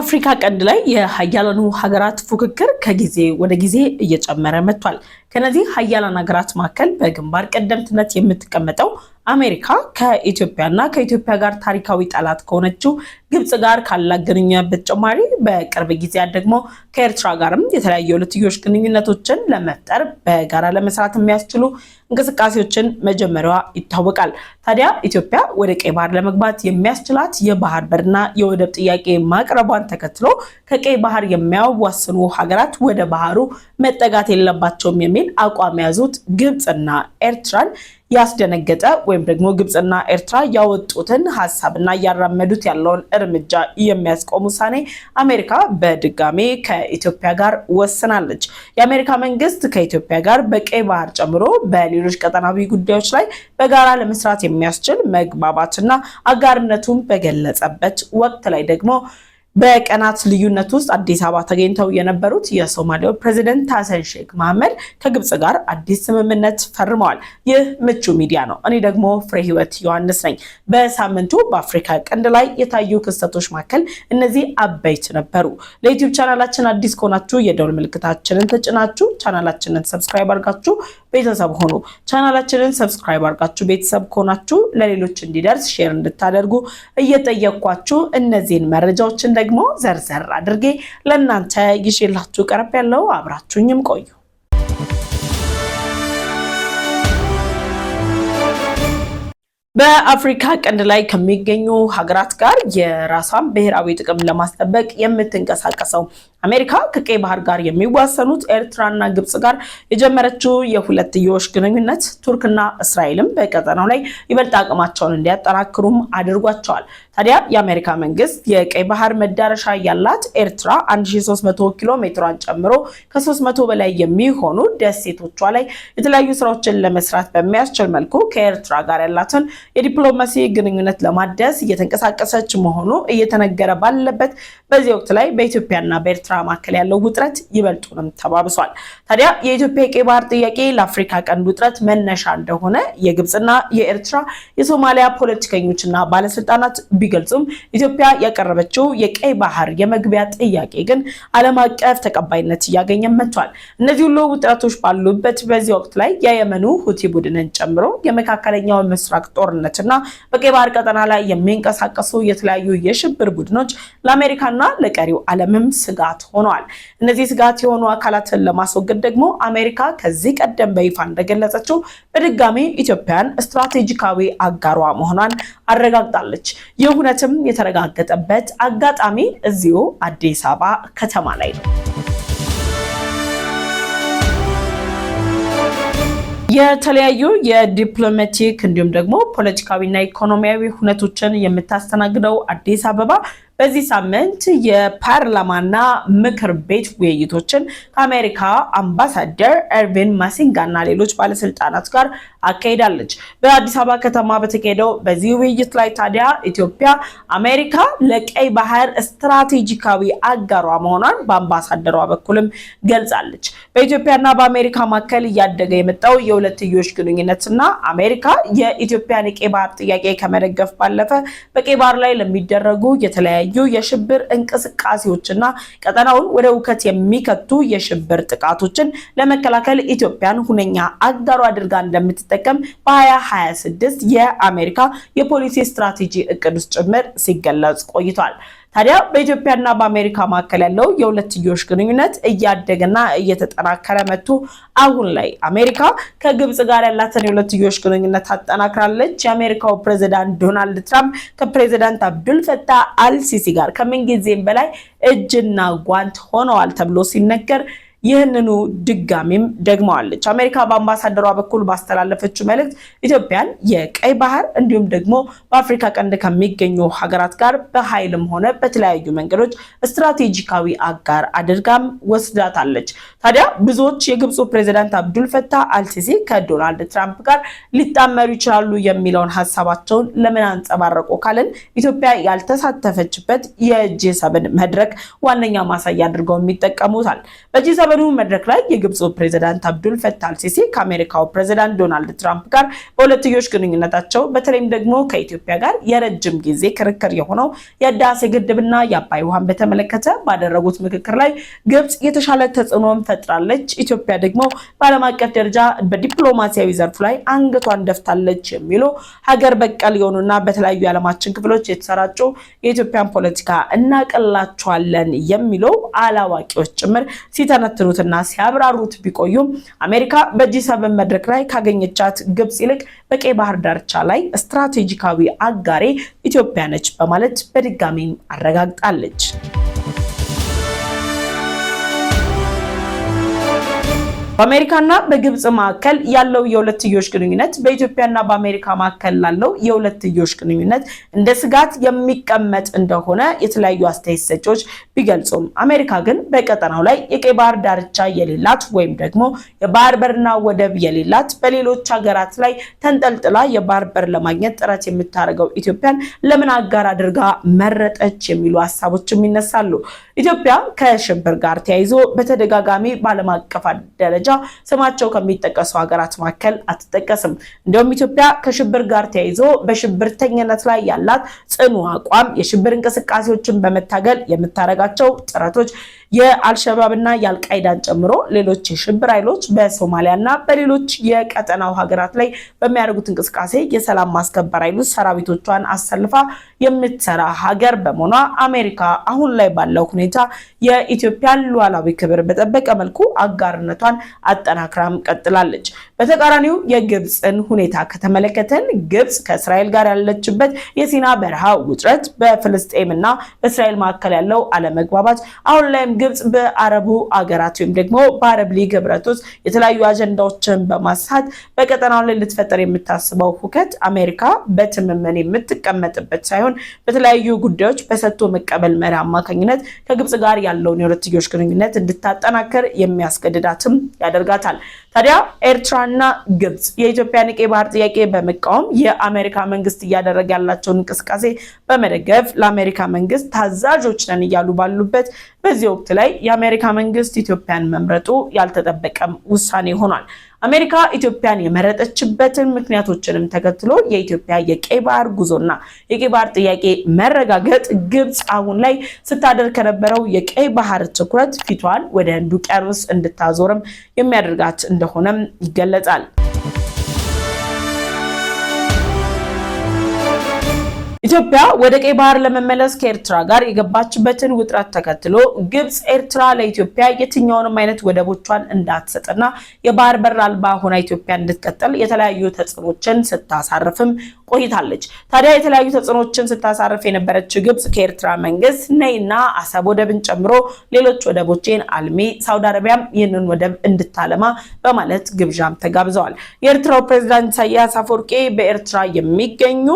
በአፍሪካ ቀንድ ላይ የሀያላኑ ሀገራት ፉክክር ከጊዜ ወደ ጊዜ እየጨመረ መጥቷል። ከነዚህ ሀያላን ሀገራት መካከል በግንባር ቀደምትነት የምትቀመጠው አሜሪካ ከኢትዮጵያና ከኢትዮጵያ ጋር ታሪካዊ ጠላት ከሆነችው ግብጽ ጋር ካላት ግንኙነት በተጨማሪ በቅርብ ጊዜያት ደግሞ ከኤርትራ ጋርም የተለያዩ የሁለትዮሽ ግንኙነቶችን ለመፍጠር በጋራ ለመስራት የሚያስችሉ እንቅስቃሴዎችን መጀመሪያዋ ይታወቃል። ታዲያ ኢትዮጵያ ወደ ቀይ ባህር ለመግባት የሚያስችላት የባህር በርና የወደብ ጥያቄ ማቅረቧን ተከትሎ ከቀይ ባህር የሚያዋስኑ ሀገራት ወደ ባህሩ መጠጋት የለባቸውም የሚል አቋም ያዙት ግብጽና ኤርትራን ያስደነገጠ ወይም ደግሞ ግብጽና ኤርትራ ያወጡትን ሐሳብና ያራመዱት ያለውን እርምጃ የሚያስቆም ውሳኔ አሜሪካ በድጋሜ ከኢትዮጵያ ጋር ወስናለች። የአሜሪካ መንግስት ከኢትዮጵያ ጋር በቀይ ባህር ጨምሮ በሌሎች ቀጠናዊ ጉዳዮች ላይ በጋራ ለመስራት የሚያስችል መግባባትና አጋርነቱን በገለጸበት ወቅት ላይ ደግሞ በቀናት ልዩነት ውስጥ አዲስ አበባ ተገኝተው የነበሩት የሶማሊያው ፕሬዝዳንት ሐሰን ሼክ መሐመድ ከግብጽ ጋር አዲስ ስምምነት ፈርመዋል። ይህ ምቹ ሚዲያ ነው። እኔ ደግሞ ፍሬ ህይወት ዮሐንስ ነኝ። በሳምንቱ በአፍሪካ ቀንድ ላይ የታዩ ክስተቶች መካከል እነዚህ አበይት ነበሩ። ለዩቲዩብ ቻናላችን አዲስ ከሆናችሁ የደወል ምልክታችንን ተጭናችሁ ቻናላችንን ሰብስክራይብ አድርጋችሁ ቤተሰብ ሆኑ። ቻናላችንን ሰብስክራይብ አድርጋችሁ ቤተሰብ ከሆናችሁ ለሌሎች እንዲደርስ ሼር እንድታደርጉ እየጠየቅኳችሁ እነዚህን መረጃዎችን ደግሞ ዘርዘር አድርጌ ለእናንተ ይዤላችሁ ቀርብ ያለው አብራችሁኝም ቆዩ። በአፍሪካ ቀንድ ላይ ከሚገኙ ሀገራት ጋር የራሷን ብሔራዊ ጥቅም ለማስጠበቅ የምትንቀሳቀሰው አሜሪካ ከቀይ ባህር ጋር የሚዋሰኑት ኤርትራና ግብጽ ጋር የጀመረችው የሁለትዮሽ ግንኙነት ቱርክና እስራኤልም በቀጠናው ላይ ይበልጥ አቅማቸውን እንዲያጠናክሩም አድርጓቸዋል። ታዲያ የአሜሪካ መንግስት የቀይ ባህር መዳረሻ ያላት ኤርትራ 1300 ኪሎ ሜትሯን ጨምሮ ከ300 በላይ የሚሆኑ ደሴቶቿ ላይ የተለያዩ ስራዎችን ለመስራት በሚያስችል መልኩ ከኤርትራ ጋር ያላትን የዲፕሎማሲ ግንኙነት ለማደስ እየተንቀሳቀሰች መሆኑ እየተነገረ ባለበት በዚህ ወቅት ላይ በኢትዮጵያና በኤርትራ መካከል ያለው ውጥረት ይበልጡንም ተባብሷል። ታዲያ የኢትዮጵያ የቀይ ባህር ጥያቄ ለአፍሪካ ቀንድ ውጥረት መነሻ እንደሆነ የግብጽና የኤርትራ የሶማሊያ ፖለቲከኞችና ባለስልጣናት ቢገልጹም ኢትዮጵያ ያቀረበችው የቀይ ባህር የመግቢያ ጥያቄ ግን ዓለም አቀፍ ተቀባይነት እያገኘ መጥቷል። እነዚህ ሁሉ ውጥረቶች ባሉበት በዚህ ወቅት ላይ የየመኑ ሁቲ ቡድንን ጨምሮ የመካከለኛው ምስራቅ ጦርነትና በቀይ ባህር ቀጠና ላይ የሚንቀሳቀሱ የተለያዩ የሽብር ቡድኖች ለአሜሪካና ለቀሪው ዓለምም ስጋት ሆነዋል። እነዚህ ስጋት የሆኑ አካላትን ለማስወገድ ደግሞ አሜሪካ ከዚህ ቀደም በይፋ እንደገለጸችው በድጋሚ ኢትዮጵያን ስትራቴጂካዊ አጋሯ መሆኗን አረጋግጣለች። ይህ እውነትም የተረጋገጠበት አጋጣሚ እዚሁ አዲስ አበባ ከተማ ላይ ነው። የተለያዩ የዲፕሎማቲክ እንዲሁም ደግሞ ፖለቲካዊና ኢኮኖሚያዊ ሁነቶችን የምታስተናግደው አዲስ አበባ በዚህ ሳምንት የፓርላማና ምክር ቤት ውይይቶችን ከአሜሪካ አምባሳደር ኤርቪን ማሲንጋና ሌሎች ባለስልጣናት ጋር አካሂዳለች። በአዲስ አበባ ከተማ በተካሄደው በዚህ ውይይት ላይ ታዲያ ኢትዮጵያ አሜሪካ ለቀይ ባህር ስትራቴጂካዊ አጋሯ መሆኗን በአምባሳደሯ በኩልም ገልጻለች። በኢትዮጵያና በአሜሪካ መካከል እያደገ የመጣው የሁለትዮሽ ግንኙነትና አሜሪካ የኢትዮጵያን የቀይ ባህር ጥያቄ ከመደገፍ ባለፈ በቀይ ባህር ላይ ለሚደረጉ የተለያዩ የሽብር እንቅስቃሴዎችና ቀጠናውን ወደ ውከት የሚከቱ የሽብር ጥቃቶችን ለመከላከል ኢትዮጵያን ሁነኛ አጋሯ አድርጋ እንደምትጠቀም በ2026 የአሜሪካ የፖሊሲ ስትራቴጂ እቅድ ውስጥ ጭምር ሲገለጽ ቆይቷል። ታዲያ በኢትዮጵያና በአሜሪካ መካከል ያለው የሁለትዮሽ ግንኙነት እያደገና እየተጠናከረ መጥቶ አሁን ላይ አሜሪካ ከግብጽ ጋር ያላትን የሁለትዮሽ ግንኙነት አጠናክራለች። የአሜሪካው ፕሬዝዳንት ዶናልድ ትራምፕ ከፕሬዝዳንት አብዱል ፈታህ አልሲሲ ጋር ከምንጊዜም በላይ እጅና ጓንት ሆነዋል ተብሎ ሲነገር ይህንኑ ድጋሚም ደግመዋለች። አሜሪካ በአምባሳደሯ በኩል ባስተላለፈችው መልእክት ኢትዮጵያን የቀይ ባህር እንዲሁም ደግሞ በአፍሪካ ቀንድ ከሚገኙ ሀገራት ጋር በኃይልም ሆነ በተለያዩ መንገዶች ስትራቴጂካዊ አጋር አድርጋም ወስዳታለች። ታዲያ ብዙዎች የግብፁ ፕሬዝዳንት አብዱል ፈታህ አልሲሲ ከዶናልድ ትራምፕ ጋር ሊጣመሩ ይችላሉ የሚለውን ሐሳባቸውን ለምን አንጸባረቁ ካልን ኢትዮጵያ ያልተሳተፈችበት የጂ7 መድረክ ዋነኛ ማሳያ አድርገው የሚጠቀሙታል። በጂ7 በ7 መድረክ ላይ የግብፁ ፕሬዝዳንት አብዱል ፈታህ አልሲሲ ከአሜሪካው ፕሬዝዳንት ዶናልድ ትራምፕ ጋር በሁለትዮሽ ግንኙነታቸው በተለይም ደግሞ ከኢትዮጵያ ጋር የረጅም ጊዜ ክርክር የሆነው የህዳሴ ግድብና የአባይ ውሃን በተመለከተ ባደረጉት ምክክር ላይ ግብፅ የተሻለ ተጽዕኖን ፈጥራለች፣ ኢትዮጵያ ደግሞ በዓለም አቀፍ ደረጃ በዲፕሎማሲያዊ ዘርፍ ላይ አንገቷን ደፍታለች የሚሉ ሀገር በቀል የሆኑና በተለያዩ የዓለማችን ክፍሎች የተሰራጩ የኢትዮጵያን ፖለቲካ እናቀላቸዋለን የሚለው አላዋቂዎች ጭምር ሲተነትኑትና ሲያብራሩት ቢቆዩም አሜሪካ በጂ7 መድረክ ላይ ካገኘቻት ግብፅ ይልቅ በቀይ ባህር ዳርቻ ላይ ስትራቴጂካዊ አጋሬ ኢትዮጵያ ነች በማለት በድጋሚ አረጋግጣለች። በአሜሪካና በግብጽ መካከል ያለው የሁለትዮሽ ግንኙነት በኢትዮጵያና በአሜሪካ መካከል ላለው የሁለትዮሽ ግንኙነት እንደ ስጋት የሚቀመጥ እንደሆነ የተለያዩ አስተያየት ሰጪዎች ቢገልጹም አሜሪካ ግን በቀጠናው ላይ የቀይ ባህር ዳርቻ የሌላት ወይም ደግሞ የባህር በርና ወደብ የሌላት በሌሎች ሀገራት ላይ ተንጠልጥላ የባህር በር ለማግኘት ጥረት የምታደርገው ኢትዮጵያን ለምን አጋር አድርጋ መረጠች የሚሉ ሀሳቦችም ይነሳሉ። ኢትዮጵያ ከሽብር ጋር ተያይዞ በተደጋጋሚ በዓለም አቀፍ ደረጃ ስማቸው ከሚጠቀሱ ሀገራት መካከል አትጠቀስም። እንደውም ኢትዮጵያ ከሽብር ጋር ተያይዞ በሽብርተኝነት ላይ ያላት ጽኑ አቋም የሽብር እንቅስቃሴዎችን በመታገል የምታደርጋቸው ጥረቶች የአልሸባብና የአልቃይዳን ጨምሮ ሌሎች የሽብር ኃይሎች በሶማሊያና በሌሎች የቀጠናው ሀገራት ላይ በሚያደርጉት እንቅስቃሴ የሰላም ማስከበር ኃይሎች ሰራዊቶቿን አሰልፋ የምትሰራ ሀገር በመሆኗ አሜሪካ አሁን ላይ ባለው ሁኔታ የኢትዮጵያን ሉዓላዊ ክብር በጠበቀ መልኩ አጋርነቷን አጠናክራም ቀጥላለች። በተቃራኒው የግብፅን ሁኔታ ከተመለከተን ግብፅ ከእስራኤል ጋር ያለችበት የሲና በረሃ ውጥረት፣ በፍልስጤምና በእስራኤል መካከል ያለው አለመግባባት አሁን ላይም ግብፅ በአረቡ አገራት ወይም ደግሞ በአረብ ሊግ ህብረት ውስጥ የተለያዩ አጀንዳዎችን በማሳት በቀጠናው ላይ ልትፈጠር የምታስበው ሁከት አሜሪካ በትምምን የምትቀመጥበት ሳይሆን በተለያዩ ጉዳዮች በሰጥቶ መቀበል መርህ አማካኝነት ከግብፅ ጋር ያለውን የሁለትዮሽ ግንኙነት እንድታጠናክር የሚያስገድዳትም ያደርጋታል። ታዲያ ኤርትራና ግብፅ የኢትዮጵያን የቀይ ባህር ጥያቄ በመቃወም የአሜሪካ መንግስት እያደረገ ያላቸውን እንቅስቃሴ በመደገፍ ለአሜሪካ መንግስት ታዛዦች ነን እያሉ ባሉበት በዚህ ወቅት ላይ የአሜሪካ መንግስት ኢትዮጵያን መምረጡ ያልተጠበቀም ውሳኔ ሆኗል። አሜሪካ ኢትዮጵያን የመረጠችበትን ምክንያቶችንም ተከትሎ የኢትዮጵያ የቀይ ባህር ጉዞና የቀይ ባህር ጥያቄ መረጋገጥ ግብፅ አሁን ላይ ስታደርግ ከነበረው የቀይ ባህር ትኩረት ፊቷን ወደ ህንድ ውቅያኖስ እንድታዞርም የሚያደርጋት እንደሆነም ይገለጻል። ኢትዮጵያ ወደ ቀይ ባህር ለመመለስ ከኤርትራ ጋር የገባችበትን ውጥረት ተከትሎ ግብፅ ኤርትራ ለኢትዮጵያ የትኛውንም አይነት ወደቦቿን እንዳትሰጥና የባህር በር አልባ ሆና ኢትዮጵያ እንድትቀጥል የተለያዩ ተጽዕኖችን ስታሳርፍም ቆይታለች። ታዲያ የተለያዩ ተጽዕኖችን ስታሳርፍ የነበረችው ግብፅ ከኤርትራ መንግስት ነይና አሰብ ወደብን ጨምሮ ሌሎች ወደቦችን አልሚ፣ ሳውዲ አረቢያም ይህንን ወደብ እንድታለማ በማለት ግብዣም ተጋብዘዋል። የኤርትራው ፕሬዝዳንት ኢሳያስ አፈወርቂ በኤርትራ የሚገኙ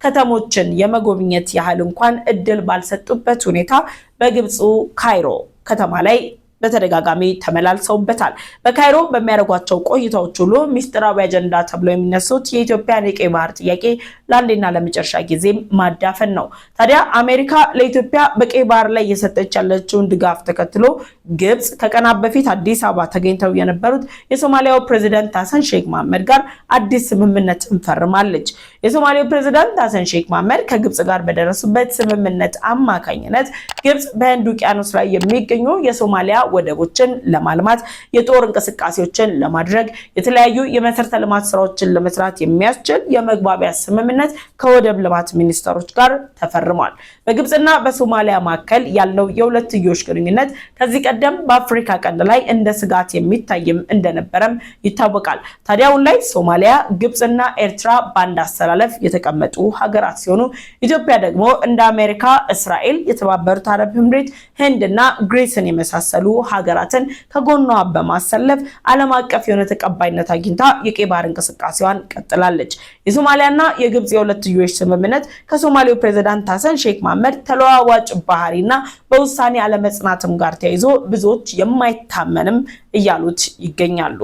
ከተሞችን የመጎብኘት ያህል እንኳን እድል ባልሰጡበት ሁኔታ በግብፁ ካይሮ ከተማ ላይ በተደጋጋሚ ተመላልሰውበታል። በካይሮ በሚያደርጓቸው ቆይታዎች ሁሉ ሚስጥራዊ አጀንዳ ተብሎ የሚነሱት የኢትዮጵያን የቀይ ባህር ጥያቄ ለአንዴና ለመጨረሻ ጊዜ ማዳፈን ነው። ታዲያ አሜሪካ ለኢትዮጵያ በቀይ ባህር ላይ እየሰጠች ያለችውን ድጋፍ ተከትሎ ግብፅ ከቀናት በፊት አዲስ አበባ ተገኝተው የነበሩት የሶማሊያው ፕሬዝዳንት ሐሰን ሼክ መሐመድ ጋር አዲስ ስምምነት ፈርማለች። የሶማሊያው ፕሬዝዳንት ሐሰን ሼክ መሐመድ ከግብፅ ጋር በደረሱበት ስምምነት አማካኝነት ግብፅ በህንድ ውቅያኖስ ላይ የሚገኙ የሶማሊያ ወደቦችን ለማልማት የጦር እንቅስቃሴዎችን ለማድረግ የተለያዩ የመሰረተ ልማት ስራዎችን ለመስራት የሚያስችል የመግባቢያ ስምምነት ከወደብ ልማት ሚኒስትሮች ጋር ተፈርሟል። በግብፅና በሶማሊያ መካከል ያለው የሁለትዮሽ ግንኙነት ከዚህ ቀደም በአፍሪካ ቀንድ ላይ እንደ ስጋት የሚታይም እንደነበረም ይታወቃል። ታዲያ አሁን ላይ ሶማሊያ፣ ግብፅና ኤርትራ በአንድ አሰላለፍ የተቀመጡ ሀገራት ሲሆኑ ኢትዮጵያ ደግሞ እንደ አሜሪካ፣ እስራኤል፣ የተባበሩት አረብ ኤምሬት፣ ህንድና ግሪስን የመሳሰሉ ሀገራትን ከጎኗ በማሰለፍ ዓለም አቀፍ የሆነ ተቀባይነት አግኝታ የቀይ ባህር እንቅስቃሴዋን ቀጥላለች። የሶማሊያና የግብፅ የሁለትዮሽ ስምምነት ከሶማሌው ፕሬዝዳንት ሐሰን ሼክ መሐመድ ተለዋዋጭ ባህሪና በውሳኔ አለመጽናትም ጋር ተያይዞ ብዙዎች የማይታመንም እያሉት ይገኛሉ።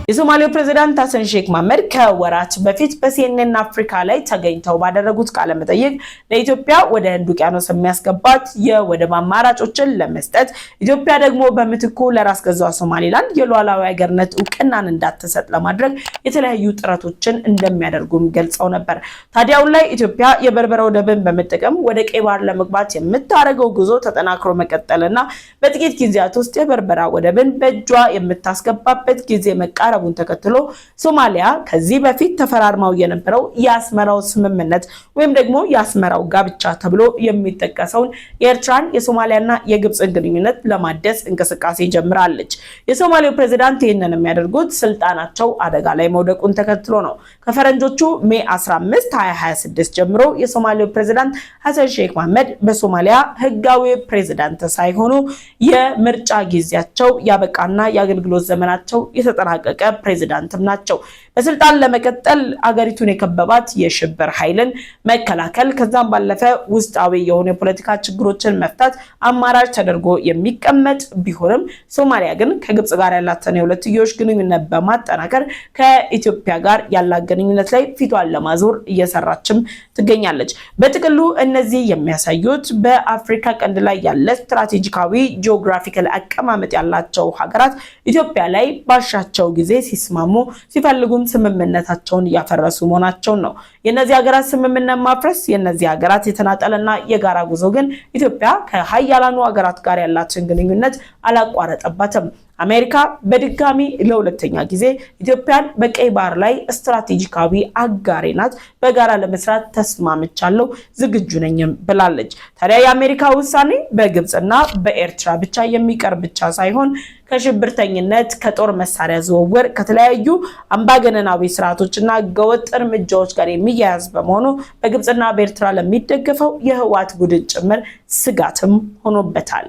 የሶማሊያው ፕሬዝዳንት ሐሰን ሼክ መሐመድ ከወራት በፊት በሲኤንኤን አፍሪካ ላይ ተገኝተው ባደረጉት ቃለ መጠይቅ ለኢትዮጵያ ወደ ህንድ ውቅያኖስ የሚያስገባት የወደብ አማራጮችን ለመስጠት ኢትዮጵያ ደግሞ በምትኩ ለራስ ገዟ ሶማሊላንድ የሉዓላዊ ሀገርነት እውቅናን እንዳትሰጥ ለማድረግ የተለያዩ ጥረቶችን እንደሚያደርጉም ገልጸው ነበር። ታዲያው ላይ ኢትዮጵያ የበርበራ ወደብን በመጠቀም ወደ ቀይ ባህር ለመግባት የምታደርገው ጉዞ ተጠናክሮ መቀጠልና በጥቂት ጊዜያት ውስጥ የበርበራ ወደብን በእጇ የምታስገባበት ጊዜ መቃረቡን ተከትሎ ሶማሊያ ከዚህ በፊት ተፈራርማው የነበረው የአስመራው ስምምነት ወይም ደግሞ የአስመራው ጋብቻ ተብሎ የሚጠቀሰውን የኤርትራን የሶማሊያና የግብጽን ግንኙነት ለማደስ እንቅስቃሴ ጀምራለች። የሶማሊያው ፕሬዝዳንት ይህንን የሚያደርጉት ስልጣናቸው አደጋ ላይ መውደቁን ተከትሎ ነው። ከፈረንጆቹ ሜይ 15 2026 ጀምሮ የሶማሊያው ፕሬዝዳንት ሐሰን ሼክ መሐመድ በሶማሊያ ህጋዊ ፕሬዝዳንት ሳይሆኑ የምርጫ ጊዜያቸው ያበቃና የአገልግሎት ዘመናቸው የተጠናቀቀ ፕሬዝዳንትም ናቸው። በስልጣን ለመቀጠል አገሪቱን የከበባት የሽብር ኃይልን መከላከል ከዛም ባለፈ ውስጣዊ የሆነ የፖለቲካ ችግሮችን መፍታት አማራጭ ተደርጎ የሚቀመጥ ቢሆንም ሶማሊያ ግን ከግብጽ ጋር ያላትን የሁለትዮሽ ግንኙነት በማጠናከር ከኢትዮጵያ ጋር ያላት ግንኙነት ላይ ፊቷን ለማዞር እየሰራችም ትገኛለች። በጥቅሉ እነዚህ የሚያሳዩት በአፍሪካ ቀንድ ላይ ያለ ስትራቴጂካዊ ጂኦግራፊካል አቀማመጥ ያላቸው ሀገራት ኢትዮጵያ ላይ ባሻቸው ጊዜ ሲስማሙ ሲፈልጉም ስምምነታቸውን ያፈረሱ መሆናቸውን ነው። የነዚህ ሀገራት ስምምነት ማፍረስ የነዚህ ሀገራት የተናጠለና የጋራ ጉዞ ግን ኢትዮጵያ ከሀያላኑ ሀገራት ጋር ያላትን ግንኙነት አላቋረጠባትም። አሜሪካ በድጋሚ ለሁለተኛ ጊዜ ኢትዮጵያን በቀይ ባህር ላይ ስትራቴጂካዊ አጋሬ ናት፣ በጋራ ለመስራት ተስማምቻለሁ፣ ዝግጁ ነኝም ብላለች። ታዲያ የአሜሪካ ውሳኔ በግብጽና በኤርትራ ብቻ የሚቀር ብቻ ሳይሆን ከሽብርተኝነት፣ ከጦር መሳሪያ ዝውውር፣ ከተለያዩ አምባገነናዊ ስርዓቶችና ህገወጥ እርምጃዎች ጋር የሚያያዝ በመሆኑ በግብጽና በኤርትራ ለሚደገፈው የህወሓት ቡድን ጭምር ስጋትም ሆኖበታል።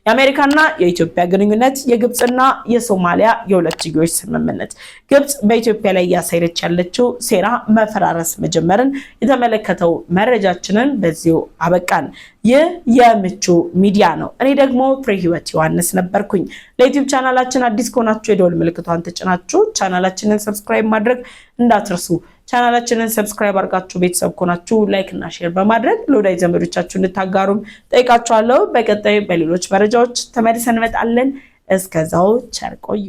የአሜሪካና የኢትዮጵያ ግንኙነት፣ የግብጽና የሶማሊያ የሁለትዮሽ ስምምነት፣ ግብጽ በኢትዮጵያ ላይ ያሳየች ያለችው ሴራ መፈራረስ መጀመርን የተመለከተው መረጃችንን በዚሁ አበቃን። ይህ የምቹ ሚዲያ ነው። እኔ ደግሞ ፍሬ ህይወት ዮሐንስ ነበርኩኝ። ለዩቲዩብ ቻናላችን አዲስ ከሆናችሁ የደወል ምልክቷን ተጭናችሁ ቻናላችንን ሰብስክራይብ ማድረግ እንዳትረሱ። ቻናላችንን ሰብስክራይብ አድርጋችሁ ቤተሰብ ከሆናችሁ ላይክ እና ሼር በማድረግ ለወዳጅ ዘመዶቻችሁ እንድታጋሩም ጠይቃችኋለሁ። በቀጣይ በሌሎች መረጃዎች ተመልሰን እንመጣለን። እስከዛው ቸር ቆዩ።